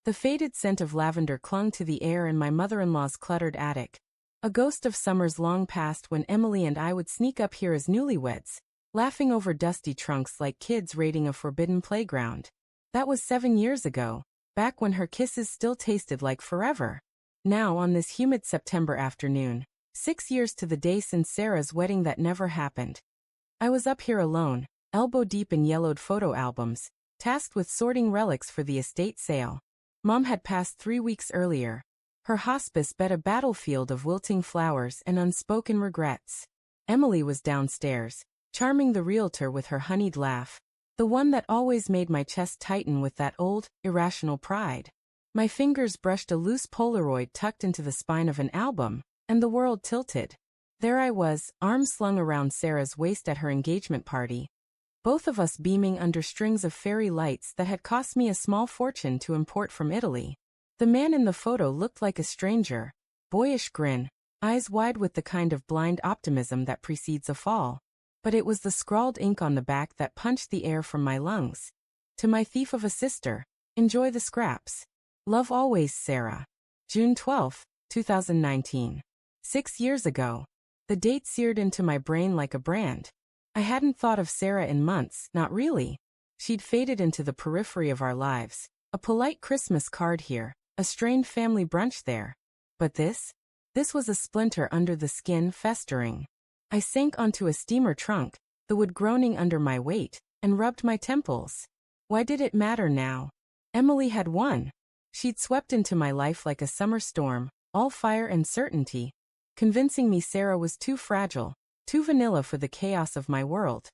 The faded scent of lavender clung to the air in my mother-in-law's cluttered attic. A ghost of summers long past when Emily and I would sneak up here as newlyweds, laughing over dusty trunks like kids raiding a forbidden playground. That was 7 years ago, back when her kisses still tasted like forever. Now, on this humid September afternoon, 6 years to the day since Sarah's wedding that never happened, I was up here alone, elbow-deep in yellowed photo albums, tasked with sorting relics for the estate sale. Mom had passed 3 weeks earlier, her hospice bed a battlefield of wilting flowers and unspoken regrets. Emily was downstairs, charming the realtor with her honeyed laugh, the one that always made my chest tighten with that old, irrational pride. My fingers brushed a loose Polaroid tucked into the spine of an album, and the world tilted. There I was, arms slung around Sarah's waist at her engagement party, both of us beaming under strings of fairy lights that had cost me a small fortune to import from Italy. The man in the photo looked like a stranger, boyish grin, eyes wide with the kind of blind optimism that precedes a fall. But it was the scrawled ink on the back that punched the air from my lungs. To my thief of a sister, enjoy the scraps. Love always, Sarah. June 12, 2019. 6 years ago. The date seared into my brain like a brand. I hadn't thought of Sarah in months, not really. She'd faded into the periphery of our lives. A polite Christmas card here, a strained family brunch there. But this was a splinter under the skin festering. I sank onto a steamer trunk, the wood groaning under my weight, and rubbed my temples. Why did it matter now? Emily had won. She'd swept into my life like a summer storm, all fire and certainty, convincing me Sarah was too fragile, too vanilla for the chaos of my world.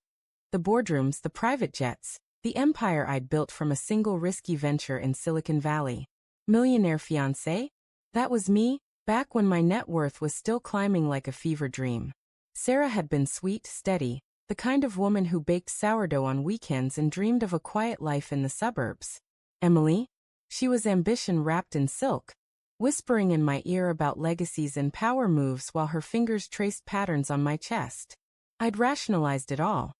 The boardrooms, the private jets, the empire I'd built from a single risky venture in Silicon Valley. Millionaire Fiancé? That was me, back when my net worth was still climbing like a fever dream. Sarah had been sweet, steady, the kind of woman who baked sourdough on weekends and dreamed of a quiet life in the suburbs. Emily? She was ambition wrapped in silk, whispering in my ear about legacies and power moves while her fingers traced patterns on my chest. I'd rationalized it all.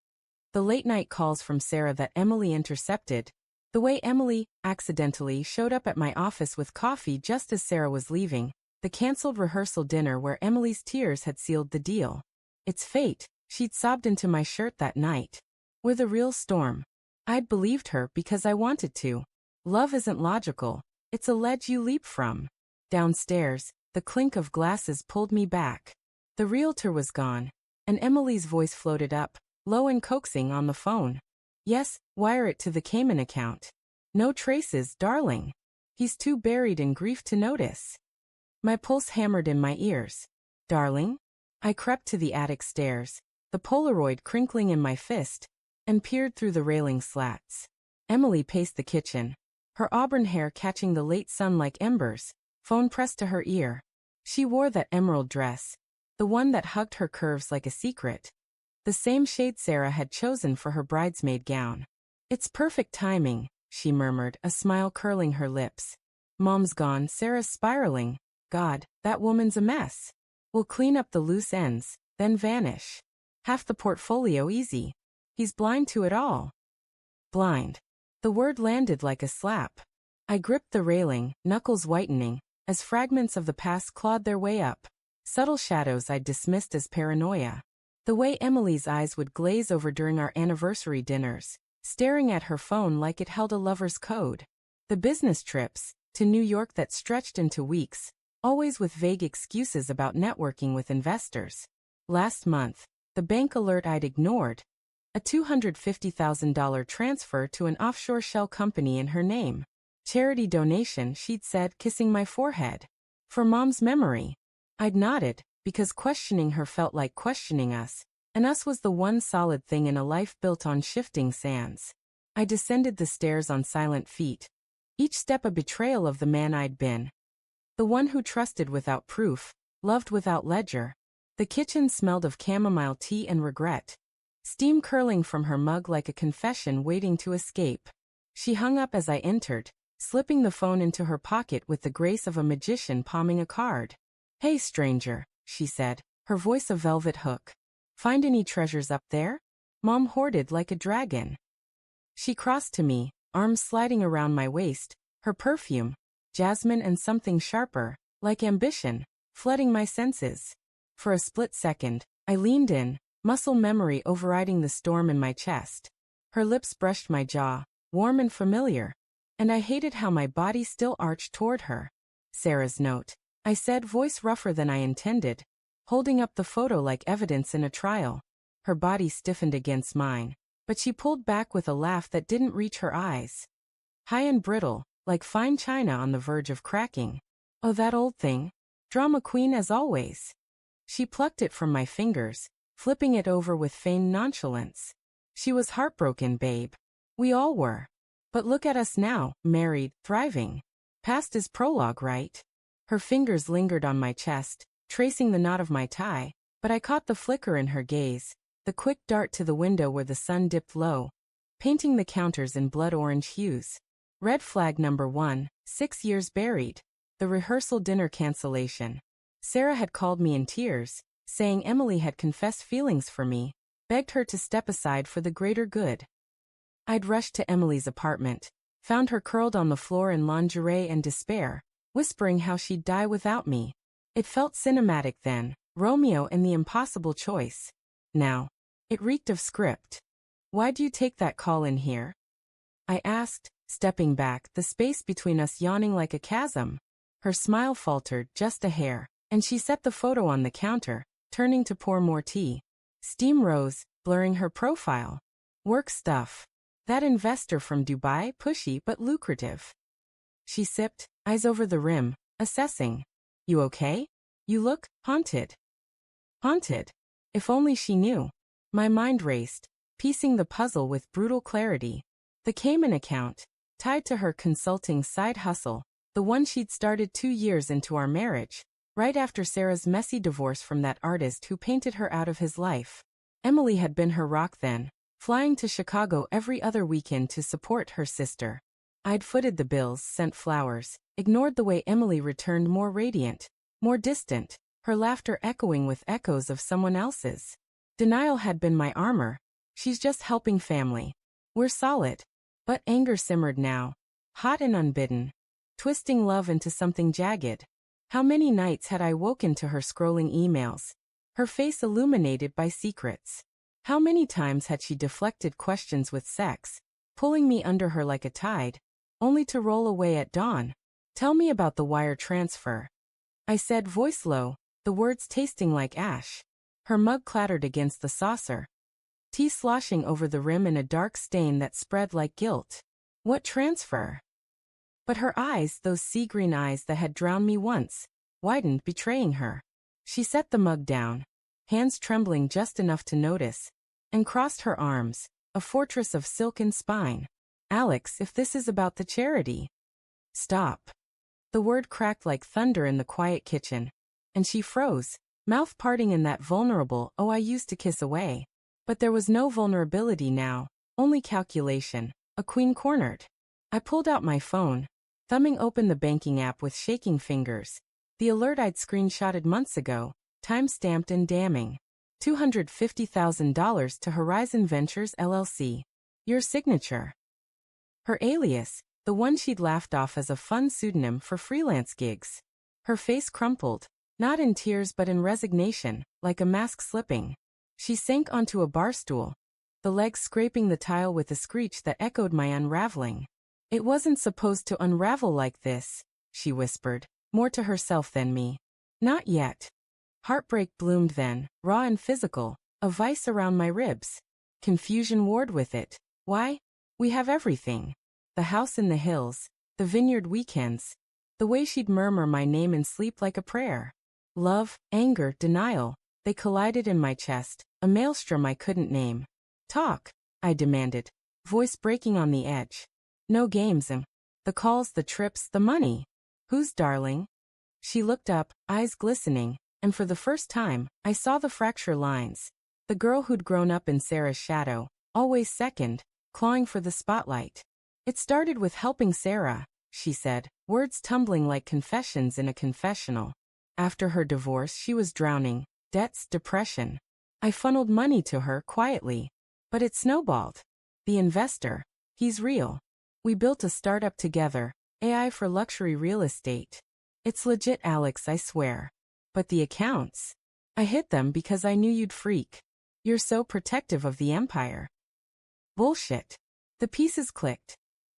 The late-night calls from Sarah that Emily intercepted, the way Emily, accidentally, showed up at my office with coffee just as Sarah was leaving, the canceled rehearsal dinner where Emily's tears had sealed the deal. It's fate, she'd sobbed into my shirt that night. We're the real storm. I'd believed her because I wanted to. Love isn't logical, it's a ledge you leap from. Downstairs, the clink of glasses pulled me back. The realtor was gone, and Emily's voice floated up, low and coaxing on the phone. Yes, wire it to the Cayman account. No traces, darling. He's too buried in grief to notice. My pulse hammered in my ears. Darling? I crept to the attic stairs, the Polaroid crinkling in my fist, and peered through the railing slats. Emily paced the kitchen, her auburn hair catching the late sun like embers, phone pressed to her ear. She wore that emerald dress, the one that hugged her curves like a secret. The same shade Sarah had chosen for her bridesmaid gown. It's perfect timing, she murmured, a smile curling her lips. Mom's gone, Sarah's spiraling. God, that woman's a mess. We'll clean up the loose ends, then vanish. Half the portfolio easy. He's blind to it all. Blind. The word landed like a slap. I gripped the railing, knuckles whitening, as fragments of the past clawed their way up. Subtle shadows I'd dismissed as paranoia. The way Emily's eyes would glaze over during our anniversary dinners, staring at her phone like it held a lover's code. The business trips, to New York that stretched into weeks, always with vague excuses about networking with investors. Last month, the bank alert I'd ignored. A $250,000 transfer to an offshore shell company in her name. Charity donation, she'd said, kissing my forehead. For Mom's memory. I'd nodded, because questioning her felt like questioning us, and us was the one solid thing in a life built on shifting sands. I descended the stairs on silent feet, each step a betrayal of the man I'd been. The one who trusted without proof, loved without ledger. The kitchen smelled of chamomile tea and regret, steam curling from her mug like a confession waiting to escape. She hung up as I entered, slipping the phone into her pocket with the grace of a magician palming a card. Hey stranger, she said, her voice a velvet hook. Find any treasures up there? Mom hoarded like a dragon. She crossed to me, arms sliding around my waist, her perfume, jasmine and something sharper, like ambition, flooding my senses. For a split second, I leaned in, muscle memory overriding the storm in my chest. Her lips brushed my jaw, warm and familiar, and I hated how my body still arched toward her. Sarah's note, I said, voice rougher than I intended, holding up the photo like evidence in a trial. Her body stiffened against mine, but she pulled back with a laugh that didn't reach her eyes. High and brittle, like fine china on the verge of cracking. Oh, that old thing. Drama queen as always. She plucked it from my fingers, flipping it over with feigned nonchalance. She was heartbroken, babe. We all were. But look at us now, married, thriving. Past is prologue, right? Her fingers lingered on my chest, tracing the knot of my tie, but I caught the flicker in her gaze, the quick dart to the window where the sun dipped low, painting the counters in blood-orange hues. Red flag number 1, 6 years buried. The rehearsal dinner cancellation. Sarah had called me in tears, saying Emily had confessed feelings for me, begged her to step aside for the greater good. I'd rushed to Emily's apartment, found her curled on the floor in lingerie and despair, whispering how she'd die without me. It felt cinematic then, Romeo and the impossible choice. Now, it reeked of script. Why'd you take that call in here? I asked, stepping back, the space between us yawning like a chasm. Her smile faltered just a hair, and she set the photo on the counter, turning to pour more tea. Steam rose, blurring her profile. Work stuff. That investor from Dubai, pushy but lucrative. She sipped, eyes over the rim, assessing. You okay? You look haunted. Haunted. If only she knew. My mind raced, piecing the puzzle with brutal clarity. The Cayman account, tied to her consulting side hustle, the one she'd started 2 years into our marriage, right after Sarah's messy divorce from that artist who painted her out of his life. Emily had been her rock then, flying to Chicago every other weekend to support her sister. I'd footed the bills, sent flowers, ignored the way Emily returned more radiant, more distant, her laughter echoing with echoes of someone else's. Denial had been my armor. She's just helping family. We're solid. But anger simmered now, hot and unbidden, twisting love into something jagged. How many nights had I woken to her scrolling emails, her face illuminated by secrets? How many times had she deflected questions with sex, pulling me under her like a tide, only to roll away at dawn? Tell me about the wire transfer. I said, voice low, the words tasting like ash. Her mug clattered against the saucer, tea sloshing over the rim in a dark stain that spread like guilt. What transfer? But her eyes, those sea-green eyes that had drowned me once, widened, betraying her. She set the mug down, hands trembling just enough to notice, and crossed her arms, a fortress of silken spine. Alex, if this is about the charity. Stop. The word cracked like thunder in the quiet kitchen, and she froze, mouth parting in that vulnerable, oh, I used to kiss away. But there was no vulnerability now, only calculation, a queen cornered. I pulled out my phone, thumbing open the banking app with shaking fingers. The alert I'd screenshotted months ago, time-stamped and damning. $250,000 to Horizon Ventures LLC. Your signature. Her alias, the one she'd laughed off as a fun pseudonym for freelance gigs. Her face crumpled, not in tears but in resignation, like a mask slipping. She sank onto a bar stool, the legs scraping the tile with a screech that echoed my unraveling. It wasn't supposed to unravel like this, she whispered, more to herself than me. Not yet. Heartbreak bloomed then, raw and physical, a vice around my ribs. Confusion warred with it. Why? We have everything. The house in the hills, the vineyard weekends, the way she'd murmur my name in sleep like a prayer. Love, anger, denial, they collided in my chest, a maelstrom I couldn't name. Talk, I demanded, voice breaking on the edge. No games, the calls, the trips, the money. Who's darling? She looked up, eyes glistening, and for the first time, I saw the fracture lines. The girl who'd grown up in Sarah's shadow, always second, clawing for the spotlight. It started with helping Sarah, she said, words tumbling like confessions in a confessional. After her divorce, she was drowning, debts, depression. I funneled money to her quietly, but it snowballed. The investor, he's real. We built a startup together, AI for luxury real estate. It's legit, Alex, I swear. But the accounts? I hid them because I knew you'd freak. You're so protective of the empire. Bullshit. The pieces clicked.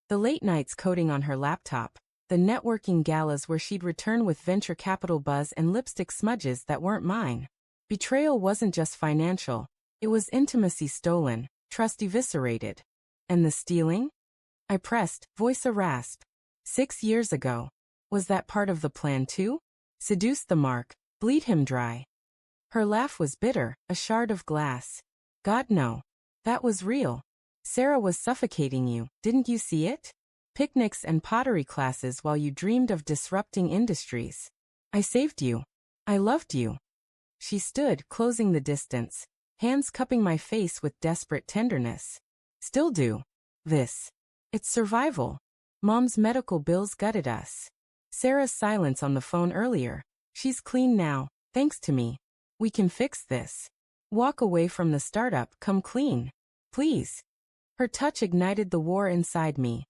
The late nights coding on her laptop, the networking galas where she'd return with venture capital buzz and lipstick smudges that weren't mine. Betrayal wasn't just financial, it was intimacy stolen, trust eviscerated. And the stealing? I pressed, voice a rasp. 6 years ago. Was that part of the plan too? Seduce the mark, bleed him dry. Her laugh was bitter, a shard of glass. God no. That was real. Sarah was suffocating you, didn't you see it? Picnics and pottery classes while you dreamed of disrupting industries. I saved you. I loved you. She stood, closing the distance, hands cupping my face with desperate tenderness. Still do. This. It's survival. Mom's medical bills gutted us. Sarah's silence on the phone earlier. She's clean now, thanks to me. We can fix this. Walk away from the startup, come clean. Please. Her touch ignited the war inside me.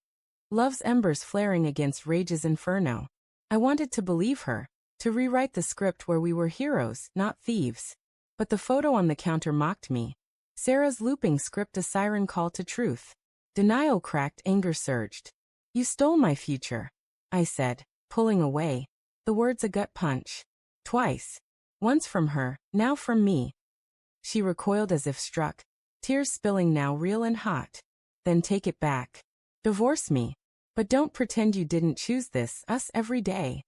Love's embers flaring against rage's inferno. I wanted to believe her, to rewrite the script where we were heroes, not thieves. But the photo on the counter mocked me. Sarah's looping script, a siren call to truth. Denial cracked, anger surged. You stole my future, I said, pulling away. The words a gut punch. Twice. Once from her, now from me. She recoiled as if struck, tears spilling now real and hot. Then take it back. Divorce me. But don't pretend you didn't choose this, us every day.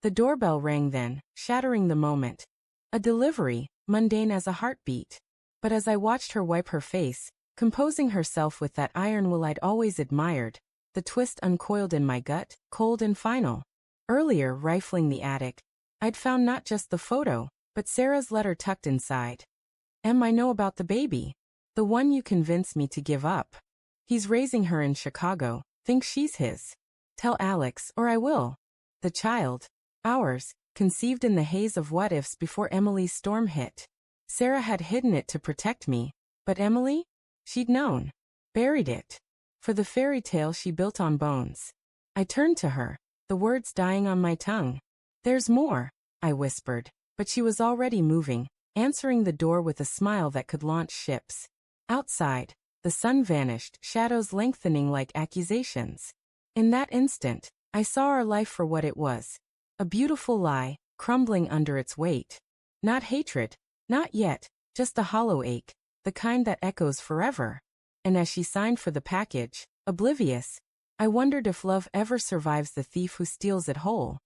The doorbell rang then, shattering the moment. A delivery, mundane as a heartbeat. But as I watched her wipe her face, composing herself with that iron will I'd always admired, the twist uncoiled in my gut, cold and final. Earlier, rifling the attic, I'd found not just the photo, but Sarah's letter tucked inside. I know about the baby. The one you convinced me to give up. He's raising her in Chicago, thinks she's his. Tell Alex, or I will. The child. Ours, conceived in the haze of what-ifs before Emily's storm hit. Sarah had hidden it to protect me, but Emily? She'd known. Buried it. For the fairy tale she built on bones. I turned to her, the words dying on my tongue. There's more, I whispered, but she was already moving, answering the door with a smile that could launch ships. Outside, the sun vanished, shadows lengthening like accusations. In that instant, I saw our life for what it was. A beautiful lie, crumbling under its weight. Not hatred, not yet, just a hollow ache, the kind that echoes forever. And as she signed for the package, oblivious, I wondered if love ever survives the thief who steals it whole.